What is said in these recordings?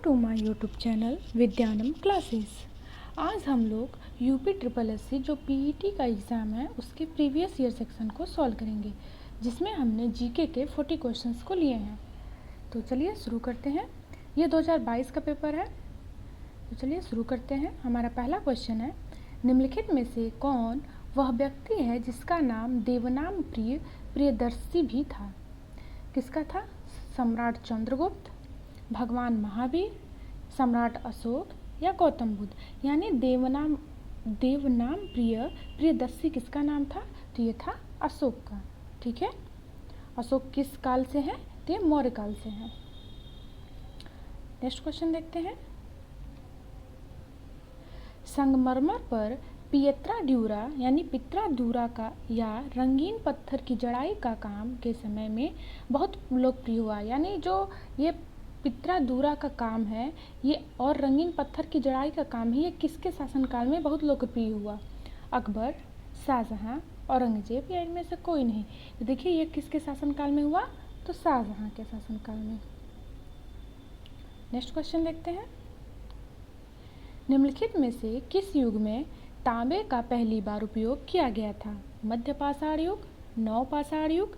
To my YouTube channel Vidyanam classes. आज हम लोग यूपी ट्रिपल एस सी जो पीईटी का एग्ज़ाम है उसके प्रीवियस ईयर सेक्शन को सॉल्व करेंगे, जिसमें हमने जीके के 40 क्वेश्चंस को लिए हैं। तो चलिए शुरू करते हैं। ये 2022 का पेपर है, तो चलिए शुरू करते हैं। हमारा पहला क्वेश्चन है, निम्नलिखित में से कौन वह व्यक्ति है जिसका नाम देवनाम प्रियदर्शी भी था? किसका था? सम्राट चंद्रगुप्त, भगवान महावीर, सम्राट अशोक या गौतम बुद्ध। यानी देवनाम प्रियदर्शी किसका नाम था? तो ये था अशोक का। ठीक है, अशोक किस काल से है? तो ये मौर्य काल से है। नेक्स्ट क्वेश्चन देखते हैं। संगमरमर पर पित्रा का या रंगीन पत्थर की जड़ाई का काम के समय में बहुत लोकप्रिय हुआ। यानी जो ये पित्रा का काम है ये और रंगीन पत्थर की जड़ाई का काम है, ये किसके शासनकाल में बहुत लोकप्रिय हुआ? अकबर, शाहजहां, औरंगजेब या इनमें से कोई नहीं? तो देखिए ये किसके शासनकाल में हुआ? तो शाहजहां के शासनकाल में। नेक्स्ट क्वेश्चन देखते हैं। निम्नलिखित में से किस युग में तांबे का पहली बार उपयोग किया गया था? मध्य पाषाण युग, नवपाषाण युग,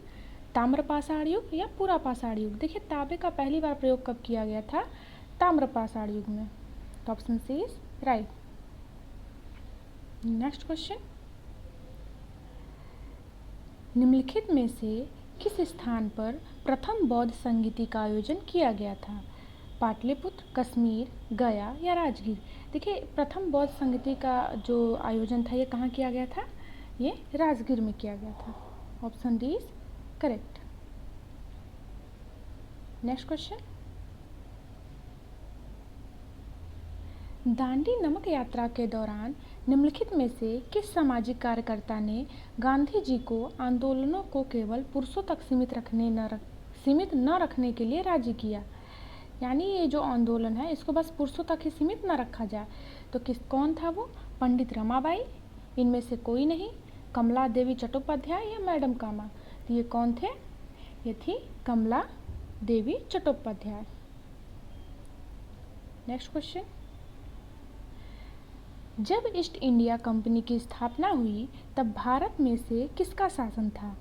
ताम्रपाषाण युग या पुरापाषाण युग? देखिए तांबे का पहली बार प्रयोग कब किया गया था? ताम्रपाषाण युग में। तो option C is right. Next question, निम्नलिखित में से किस स्थान पर प्रथम बौद्ध संगीति का आयोजन किया गया था? पाटलिपुत्र, कश्मीर, गया या राजगीर? देखिए प्रथम बौद्ध संगीति का जो आयोजन था ये कहाँ किया गया था? ये राजगीर में किया गया था। Option D is correct. Next question, Dandi नमक यात्रा के दौरान निम्नलिखित में से किस सामाजिक कार्यकर्ता ने गांधी जी को आंदोलनों को केवल पुरुषों तक सीमित न रखने के लिए राजी किया? यानी ये जो आंदोलन है इसको बस पुरुषों तक ही सीमित न रखा जाए। तो कौन था वो? पंडित रमाबाई, इनमें से कोई नहीं, कमला देवी चट्टोपाध्याय या मैडम कामा? तो ये कौन थे? ये थी कमला देवी चट्टोपाध्याय। नेक्स्ट क्वेश्चन, जब ईस्ट इंडिया कंपनी की स्थापना हुई तब भारत में से किसका शासन था?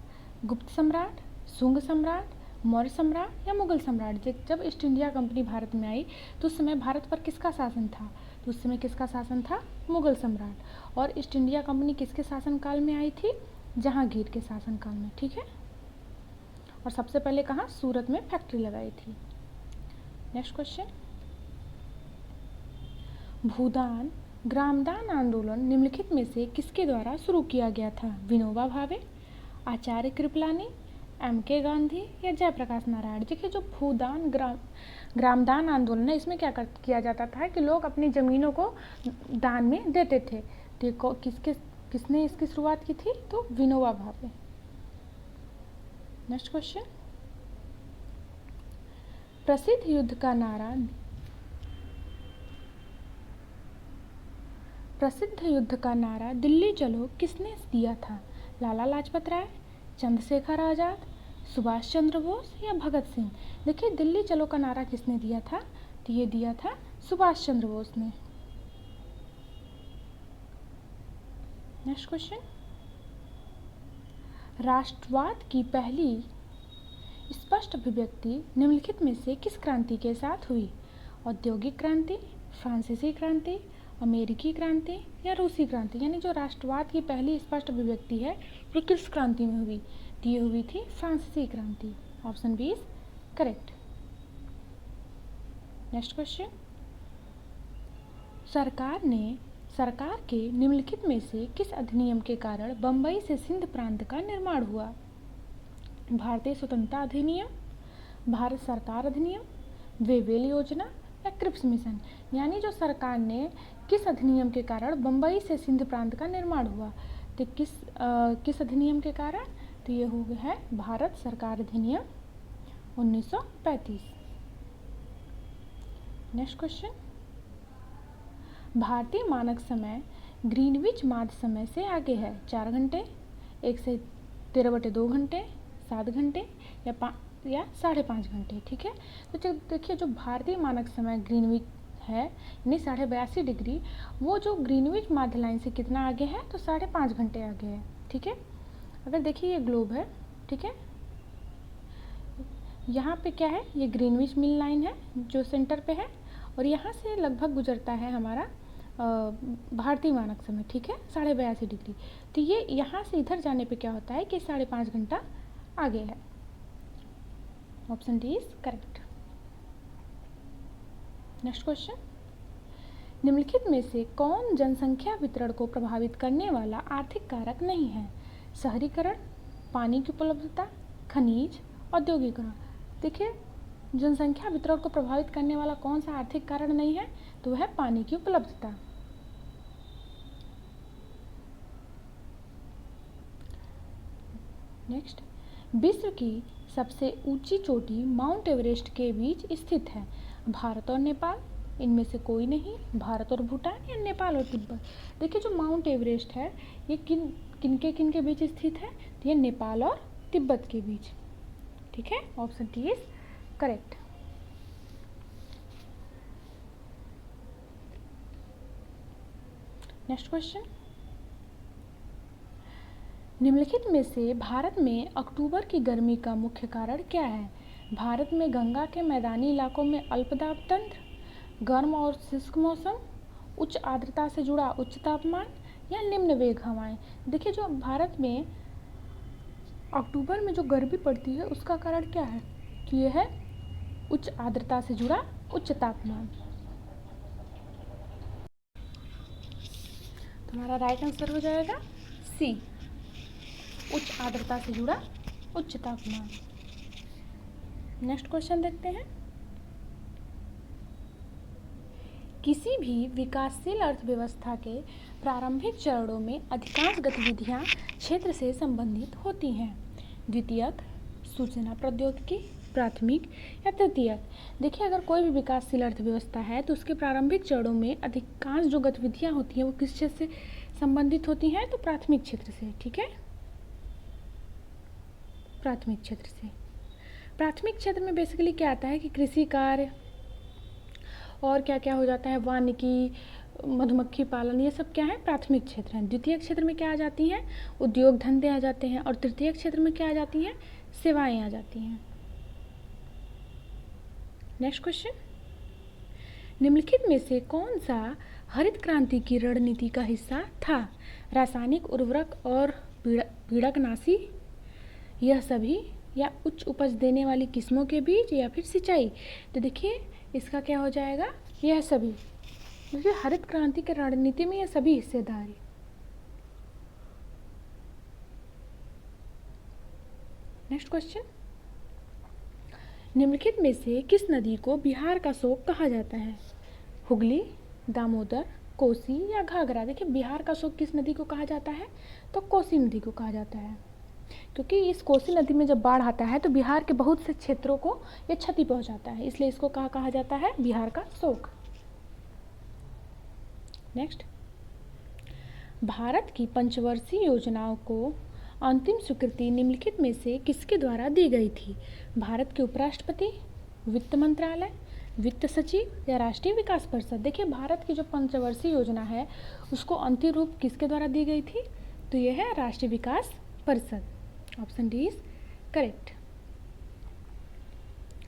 गुप्त सम्राट, शुंग सम्राट, मौर्य सम्राट या मुगल सम्राट? जब ईस्ट इंडिया कंपनी भारत में आई तो उस समय भारत पर किसका शासन था? तो उस समय किसका शासन था? मुगल सम्राट। और ईस्ट इंडिया कंपनी किसके शासनकाल में आई थी? जहांगीर के शासनकाल में। ठीक है, और सबसे पहले कहाँ? सूरत में फैक्ट्री लगाई थी। नेक्स्ट क्वेश्चन, भूदान ग्रामदान आंदोलन निम्नलिखित में से किसके द्वारा शुरू किया गया था? विनोबा भावे, आचार्य कृपलानी, एम.के. गांधी या जयप्रकाश नारायण? देखिए जो भूदान ग्रामदान आंदोलन है इसमें क्या किया जाता था कि लोग अपनी ज़मीनों को दान में देते थे। तो किसने इसकी शुरुआत की थी? तो विनोबा भावे। नेक्स्ट क्वेश्चन, प्रसिद्ध युद्ध का नारा दिल्ली चलो किसने दिया था? लाला लाजपत राय, चंद्रशेखर आजाद, सुभाष चंद्र बोस या भगत सिंह? देखिए दिल्ली चलो का नारा किसने दिया था? तो ये दिया था सुभाष चंद्र बोस ने। नेक्स्ट क्वेश्चन, राष्ट्रवाद की पहली स्पष्ट अभिव्यक्ति निम्नलिखित में से किस क्रांति के साथ हुई? औद्योगिक क्रांति, फ्रांसीसी क्रांति, अमेरिकी क्रांति या रूसी क्रांति? यानी जो राष्ट्रवाद की पहली स्पष्ट अभिव्यक्ति है वो किस क्रांति में हुई? तो ये हुई थी फ्रांसीसी क्रांति। Option B is correct. Next question, सरकार के निम्नलिखित में से किस अधिनियम के कारण बंबई से सिंध प्रांत का निर्माण हुआ? भारतीय स्वतंत्रता अधिनियम, भारत सरकार अधिनियम, वेवेल योजना या क्रिप्स मिशन? यानी जो सरकार ने किस अधिनियम के कारण बंबई से सिंध प्रांत का निर्माण हुआ? तो किस अधिनियम के कारण? तो ये हो गया है भारत सरकार अधिनियम 1935। नेक्स्ट क्वेश्चन, भारतीय मानक समय ग्रीनविच माध्य समय से आगे है 4 घंटे, 1 से 13/2 घंटे, 7 घंटे या या 5.5 घंटे, ठीक है। तो जब देखिए जो भारतीय मानक समय ग्रीनविच है यानी 82.5 डिग्री, वो जो ग्रीनविच माध्य लाइन से कितना आगे है, तो 5.5 घंटे आगे है, ठीक है। अगर देखिए ये ग्लोब है, ठीक है, यहाँ पे क्या है, ये ग्रीनविच मीन लाइन है जो सेंटर पे है, और यहाँ से लगभग गुजरता है हमारा भारतीय मानक समय, ठीक है, 82.5 डिग्री। तो ये यहाँ से इधर जाने पे क्या होता है कि 5.5 घंटा आगे है। Option D is correct. Next question, निम्नलिखित में से कौन जनसंख्या वितरण को प्रभावित करने वाला आर्थिक कारक नहीं है? शहरीकरण, पानी की उपलब्धता, खनिज, औद्योगिकरण। देखिए जनसंख्या वितरण को प्रभावित करने वाला कौन सा आर्थिक कारण नहीं है, तो वह है पानी की उपलब्धता। नेक्स्ट, विश्व की सबसे ऊंची चोटी माउंट एवरेस्ट के बीच स्थित है। भारत और नेपाल, इनमें से कोई नहीं, भारत और भूटान या नेपाल और तिब्बत। देखिए जो माउंट एवरेस्ट है ये किन के बीच स्थित है, तो ये नेपाल और तिब्बत के बीच, ठीक है। Option D is correct. Next question, निम्नलिखित में से भारत में अक्टूबर की गर्मी का मुख्य कारण क्या है? भारत में गंगा के मैदानी इलाकों में अल्पदाब तंत्र, गर्म और शुष्क मौसम, उच्च आर्द्रता से जुड़ा उच्च तापमान या निम्न वेग हवाएं। देखिए जो भारत में अक्टूबर में जो गर्मी पड़ती है उसका कारण क्या है, कि यह है उच्च आर्द्रता से जुड़ा उच्च तापमान। तुम्हारा राइट आंसर हो जाएगा सी, उच्च आर्द्रता से जुड़ा उच्च तापमान। नेक्स्ट क्वेश्चन देखते हैं, किसी भी विकासशील अर्थव्यवस्था के प्रारंभिक चरणों में अधिकांश गतिविधियां क्षेत्र से संबंधित होती हैं। द्वितीयक, सूचना प्रौद्योगिकी, प्राथमिक या तृतीयक। देखिए अगर कोई भी विकासशील अर्थव्यवस्था है तो उसके प्रारंभिक चरणों में अधिकांश जो गतिविधियां होती हैं वो किस क्षेत्र से संबंधित होती हैं, तो प्राथमिक क्षेत्र से, ठीक है, प्राथमिक क्षेत्र से। प्राथमिक क्षेत्र में बेसिकली क्या आता है कि कृषि कार्य और क्या क्या हो जाता है, वानिकी, मधुमक्खी पालन, ये सब क्या है, प्राथमिक क्षेत्र हैं। द्वितीय क्षेत्र में क्या आ जाती हैं, उद्योग धंधे आ जाते हैं, और तृतीय क्षेत्र में क्या आ जाती हैं, सेवाएं आ जाती हैं। नेक्स्ट क्वेश्चन, निम्नलिखित में से कौन सा हरित क्रांति की रणनीति का हिस्सा था? रासायनिक उर्वरक और पीड़कनाशी, यह सभी, या उच्च उपज देने वाली किस्मों के बीच, या फिर सिंचाई। तो देखिए इसका क्या हो जाएगा, यह सभी। देखिए हरित क्रांति की रणनीति में यह सभी हिस्सेदारी। नेक्स्ट क्वेश्चन, निम्नलिखित में से किस नदी को बिहार का शोक कहा जाता है? हुगली, दामोदर, कोसी या घाघरा। देखिए बिहार का शोक किस नदी को कहा जाता है, तो कोसी नदी को कहा जाता है, क्योंकि इस कोसी नदी में जब बाढ़ आता है तो बिहार के बहुत से क्षेत्रों को ये क्षति पहुंचाता है, इसलिए इसको कहा जाता है बिहार का शोक। नेक्स्ट, भारत की पंचवर्षीय योजनाओं को अंतिम स्वीकृति निम्नलिखित में से किसके द्वारा दी गई थी? भारत के उपराष्ट्रपति, वित्त मंत्रालय, वित्त सचिव या राष्ट्रीय विकास परिषद। देखिए भारत की जो पंचवर्षीय योजना है उसको अंतिम रूप किसके द्वारा दी गई थी, तो यह है राष्ट्रीय विकास परिषद। Option D is correct.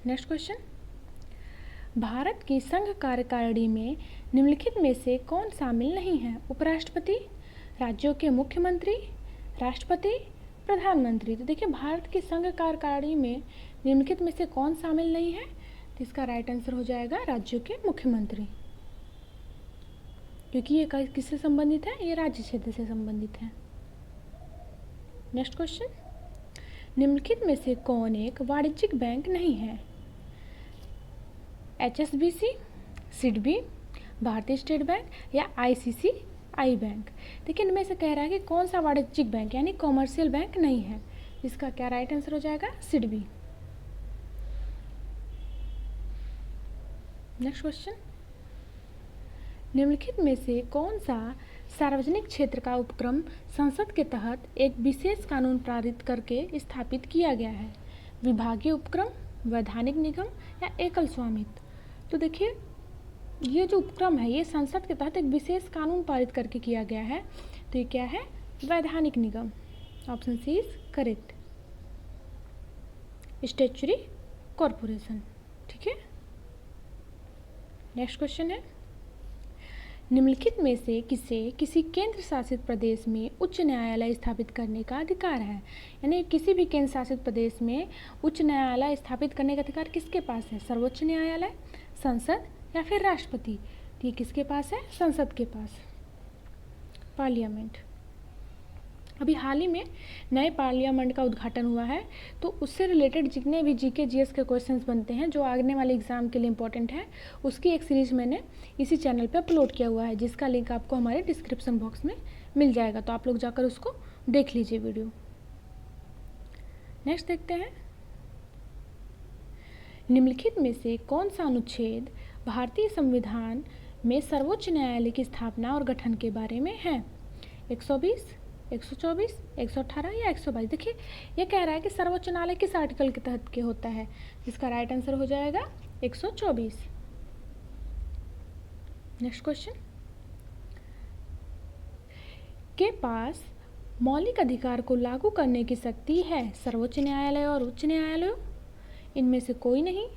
Next question, Bharat की संघ कार्यकारिणी में निम्नलिखित में से कौन शामिल नहीं है? उपराष्ट्रपति, राज्यों के मुख्यमंत्री, राष्ट्रपति, प्रधानमंत्री। तो देखिए भारत की संघ कार्यकारिणी में निम्नलिखित में से कौन शामिल नहीं है, तो इसका राइट आंसर हो जाएगा राज्यों के मुख्यमंत्री, क्योंकि ये किससे संबंधित है, ये राज्य क्षेत्र से संबंधित है। नेक्स्ट क्वेश्चन, निम्नलिखित में से कौन एक वाणिज्यिक बैंक नहीं है? HSBC, सिडबी, भारतीय स्टेट बैंक या ICICI बैंक। देखिए इनमें से कह रहा है कि कौन सा वाणिज्यिक बैंक यानी कॉमर्शियल बैंक नहीं है, इसका क्या राइट आंसर हो जाएगा, सिडबी। नेक्स्ट क्वेश्चन, निम्नलिखित में से कौन सा सार्वजनिक क्षेत्र का उपक्रम संसद के तहत एक विशेष कानून पारित करके स्थापित किया गया है? विभागीय उपक्रम, वैधानिक निगम या एकल स्वामित्व। तो देखिए ये जो उपक्रम है ये संसद के तहत एक विशेष कानून पारित करके किया गया है, तो ये क्या है, वैधानिक निगम। Option C is correct. Statutory corporation, ठीक है। नेक्स्ट क्वेश्चन है, निम्नलिखित में से किसे किसी केंद्र शासित प्रदेश में उच्च न्यायालय स्थापित करने का अधिकार है। यानी किसी भी केंद्र शासित प्रदेश में उच्च न्यायालय स्थापित करने का अधिकार किसके पास है, सर्वोच्च न्यायालय, संसद या फिर राष्ट्रपति। तो ये किसके पास है, संसद के पास, पार्लियामेंट। अभी हाल ही में नए पार्लियामेंट का उद्घाटन हुआ है, तो उससे रिलेटेड जितने भी जीके जीएस के क्वेश्चंस बनते हैं जो आगने वाले एग्जाम के लिए इंपॉर्टेंट है, उसकी एक सीरीज मैंने इसी चैनल पे अपलोड किया हुआ है, जिसका लिंक आपको हमारे डिस्क्रिप्शन बॉक्स में मिल जाएगा, तो आप लोग जाकर उसको देख लीजिए वीडियो। नेक्स्ट देखते हैं, निम्नलिखित में से कौन सा अनुच्छेद भारतीय संविधान में सर्वोच्च न्यायालय की स्थापना और गठन के बारे में है। 120, 124, 118 या 122। देखिए ये कह रहा है कि सर्वोच्च न्यायालय किस आर्टिकल के तहत के होता है, जिसका राइट आंसर हो जाएगा 124। नेक्स्ट क्वेश्चन, के पास मौलिक अधिकार को लागू करने की शक्ति है सर्वोच्च न्यायालय और उच्च न्यायालयों, इनमें से कोई नहीं,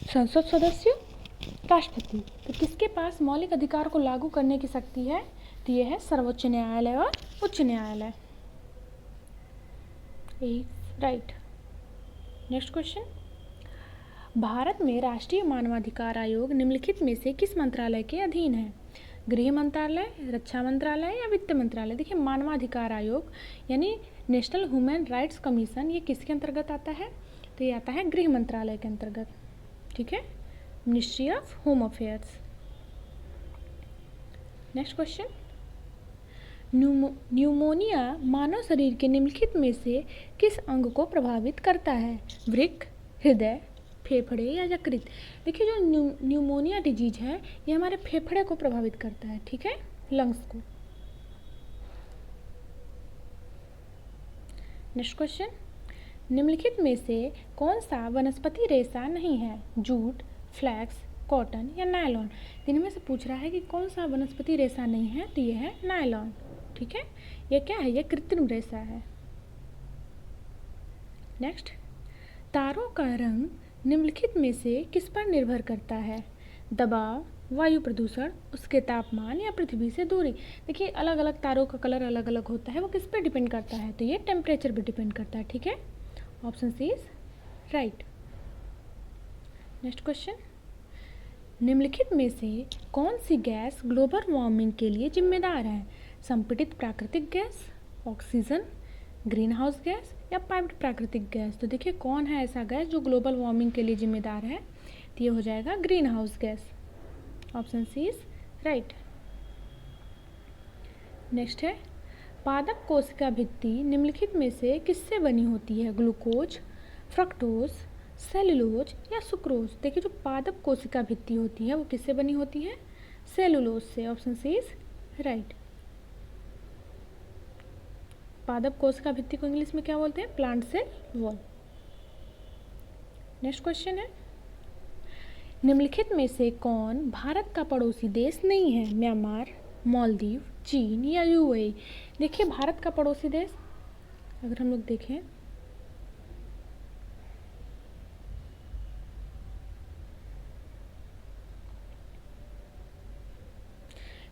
संसद सदस्य, राष्ट्रपति। तो किसके पास मौलिक अधिकार को लागू करने की शक्ति है, तो ये है सर्वोच्च न्यायालय और उच्च न्यायालय। राइट। नेक्स्ट क्वेश्चन, भारत में राष्ट्रीय मानवाधिकार आयोग निम्नलिखित में से किस मंत्रालय के अधीन है। गृह मंत्रालय, रक्षा मंत्रालय या वित्त मंत्रालय। देखिए मानवाधिकार आयोग यानी नेशनल ह्यूमन राइट्स कमीशन, ये किसके अंतर्गत आता है, तो ये आता है गृह मंत्रालय के अंतर्गत, ठीक है, ministry of home affairs. Next question, pneumonia मानव शरीर के निम्नलिखित में से किस अंग को प्रभावित करता है, वृक्क, हृदय, फेफड़े या यकृत। देखिए जो न्यूमोनिया डिजीज है ये हमारे फेफड़े को प्रभावित करता है, ठीक है, लंग्स को। नेक्स्ट क्वेश्चन, निम्नलिखित में से कौन सा वनस्पति रेशा नहीं है, जूट, फ्लैक्स, कॉटन या नायलॉन। इनमें से पूछ रहा है कि कौन सा वनस्पति रेशा नहीं है, तो ये है नायलॉन, ठीक है। ये क्या है, ये कृत्रिम रेशा है। नेक्स्ट, तारों का रंग निम्नलिखित में से किस पर निर्भर करता है, दबाव, वायु प्रदूषण, उसके तापमान या पृथ्वी से दूरी। देखिए अलग अलग तारों का कलर अलग अलग होता है, वो किस पर डिपेंड करता है, तो ये टेम्परेचर पर डिपेंड करता है, ठीक है। Option C is right. Next question, निम्नलिखित में से कौन सी गैस ग्लोबल वार्मिंग के लिए जिम्मेदार है, संपीड़ित प्राकृतिक gas, oxygen, green house gas या पाइप्ड प्राकृतिक गैस। तो देखिए कौन है ऐसा गैस जो ग्लोबल वार्मिंग के लिए जिम्मेदार है, तो ये हो जाएगा greenhouse gas. Option C is right. Next है, पादप कोशिका भित्ति निम्नलिखित में से किससे बनी होती है, ग्लूकोज, फ्रक्टोज, सेलुलोज या सुक्रोज। देखिए जो पादप कोशिका भित्ति होती है वो किससे बनी होती है, सेलुलोज से। Option C is right. पादप कोशिका भित्ति को इंग्लिश में क्या बोलते हैं, plant cell wall. Next question है, निम्नलिखित में से कौन भारत का पड़ोसी देश नहीं है, म्यांमार, मालदीव, चीन या यूएई। देखिए भारत का पड़ोसी देश अगर हम लोग देखें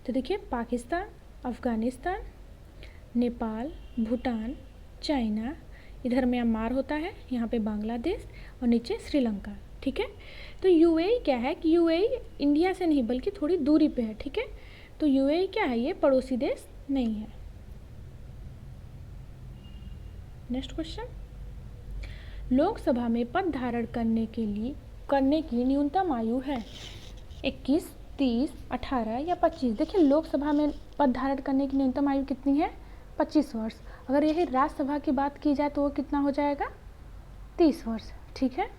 तो देखिए पाकिस्तान, अफगानिस्तान, नेपाल, भूटान, चाइना, इधर म्यांमार होता है, यहाँ पे बांग्लादेश और नीचे श्रीलंका, ठीक है। तो यूएई क्या है कि यूएई इंडिया से नहीं बल्कि थोड़ी दूरी पे है, ठीक है। तो यूएई क्या है, ये पड़ोसी देश नहीं है। नेक्स्ट क्वेश्चन, लोकसभा में पद धारण करने की न्यूनतम आयु है 21, 30, 18 या 25। देखिए लोकसभा में पद धारण करने की न्यूनतम आयु कितनी है, 25 वर्ष। अगर यही राज्यसभा की बात की जाए तो वो कितना हो जाएगा, 30 वर्ष, ठीक है।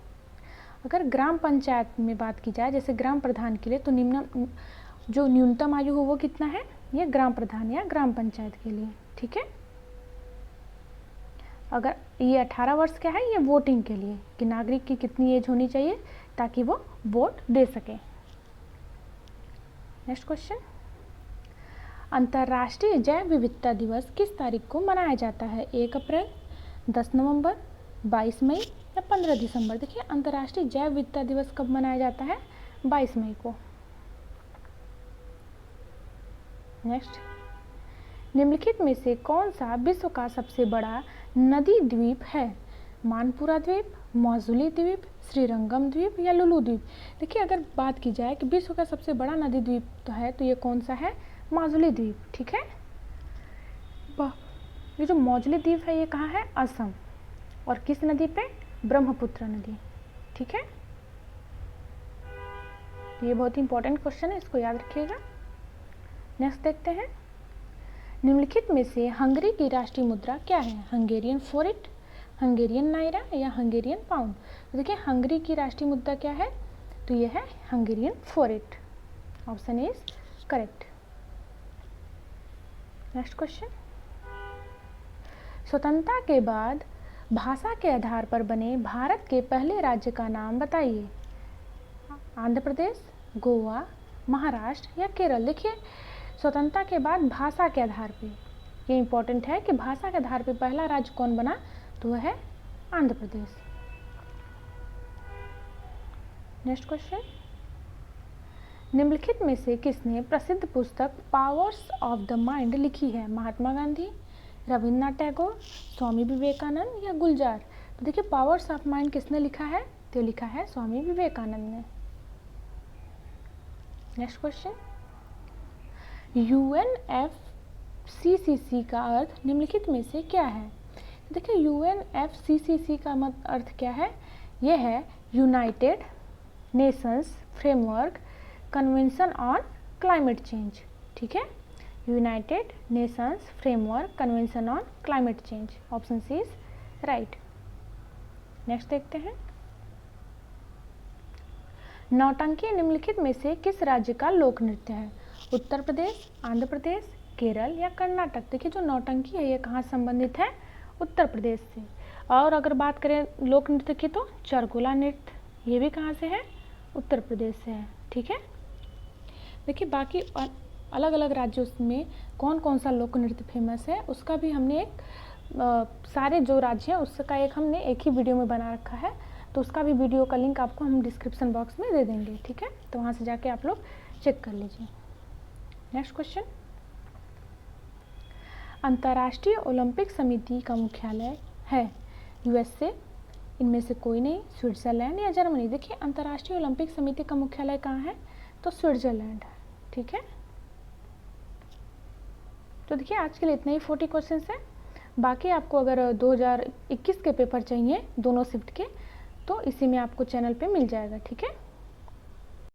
अगर ग्राम पंचायत में बात की जाए जैसे ग्राम प्रधान के लिए, तो जो न्यूनतम आयु हो वो कितना है, ये ग्राम प्रधान या ग्राम पंचायत के लिए, ठीक है। अगर ये 18 वर्ष का है, ये वोटिंग के लिए कि नागरिक की कितनी एज होनी चाहिए ताकि वो वोट दे सके। नेक्स्ट क्वेश्चन, अंतर्राष्ट्रीय जैव विविधता दिवस किस तारीख को मनाया जाता है? 1 अप्रैल, 10 नवंबर, 22 मई या 15 दिसंबर? देखिए अंतर्राष्ट्रीय जैव विविधता दिवस कब मनाया जाता है? 22 मई को। नेक्स्ट, निम्नलिखित में से कौन सा विश्व का सबसे बड़ा नदी द्वीप है? मानपुरा द्वीप, मौजुली द्वीप, श्रीरंगम द्वीप या लुलु द्वीप? देखिए अगर बात की जाए कि विश्व का सबसे बड़ा नदी द्वीप तो है, तो ये कौन सा है? मौजुली द्वीप। ठीक है, ये जो मौजुली द्वीप है ये कहाँ है? असम। और किस नदी पे? ब्रह्मपुत्र नदी। ठीक है, ये बहुत ही इंपॉर्टेंट क्वेश्चन है, इसको याद रखिएगा। नेक्स्ट देखते हैं, निम्नलिखित में से हंगरी की राष्ट्रीय मुद्रा क्या है? हंगेरियन फोरिट, हंगेरियन नायरा या हंगेरियन पाउंड? तो देखिए हंगरी की राष्ट्रीय मुद्रा क्या है? तो ये है Hungarian forint. Option is correct. Next question, स्वतंत्रता के बाद भाषा के आधार पर बने भारत के पहले राज्य का नाम बताइए। आंध्र प्रदेश, गोवा, महाराष्ट्र या केरल? देखिए स्वतंत्रता के बाद भाषा के आधार पे, ये इंपॉर्टेंट है कि भाषा के आधार पे पहला राज्य कौन बना? तो वह है आंध्र प्रदेश। नेक्स्ट क्वेश्चन, निम्नलिखित में से किसने प्रसिद्ध पुस्तक पावर्स ऑफ द माइंड लिखी है? महात्मा गांधी, रविन्द्रनाथ टैगोर, स्वामी विवेकानंद या गुलजार? तो देखिए पावर्स ऑफ माइंड किसने लिखा है? तो लिखा है स्वामी विवेकानंद ने। नेक्स्ट क्वेश्चन, UNFCCC का अर्थ निम्नलिखित में से क्या है? देखिए UNFCCC का अर्थ क्या है? यह है United Nations Framework Convention on Climate Change. ठीक है, United Nations Framework Convention on Climate Change. Option C is right. Next देखते हैं, नौटंकी निम्नलिखित में से किस राज्य का लोक नृत्य है? उत्तर प्रदेश, आंध्र प्रदेश, केरल या कर्नाटक? देखिए जो नौटंकी है ये कहाँ संबंधित है? उत्तर प्रदेश से। और अगर बात करें लोक नृत्य की तो चरगोला नृत्य, ये भी कहाँ से है? उत्तर प्रदेश से है। ठीक है, देखिए बाकी अलग अलग राज्यों में कौन कौन सा लोक नृत्य फेमस है उसका भी हमने एक सारे जो राज्य हैं उसका एक हमने एक ही वीडियो में बना रखा है, तो उसका भी वीडियो का लिंक आपको हम डिस्क्रिप्शन बॉक्स में दे देंगे। ठीक है, तो वहाँ से जाके आप लोग चेक कर लीजिए। नेक्स्ट क्वेश्चन, अंतर्राष्ट्रीय ओलंपिक समिति का मुख्यालय है? USA, इनमें से कोई नहीं, स्विट्जरलैंड या जर्मनी? देखिए अंतर्राष्ट्रीय ओलंपिक समिति का मुख्यालय कहाँ है? तो स्विट्जरलैंड है। ठीक है, तो देखिए आज के लिए इतने ही 40 क्वेश्चन हैं। बाकी आपको अगर 2021 के पेपर चाहिए दोनों शिफ्ट के, तो इसी में आपको चैनल पे मिल जाएगा। ठीक है।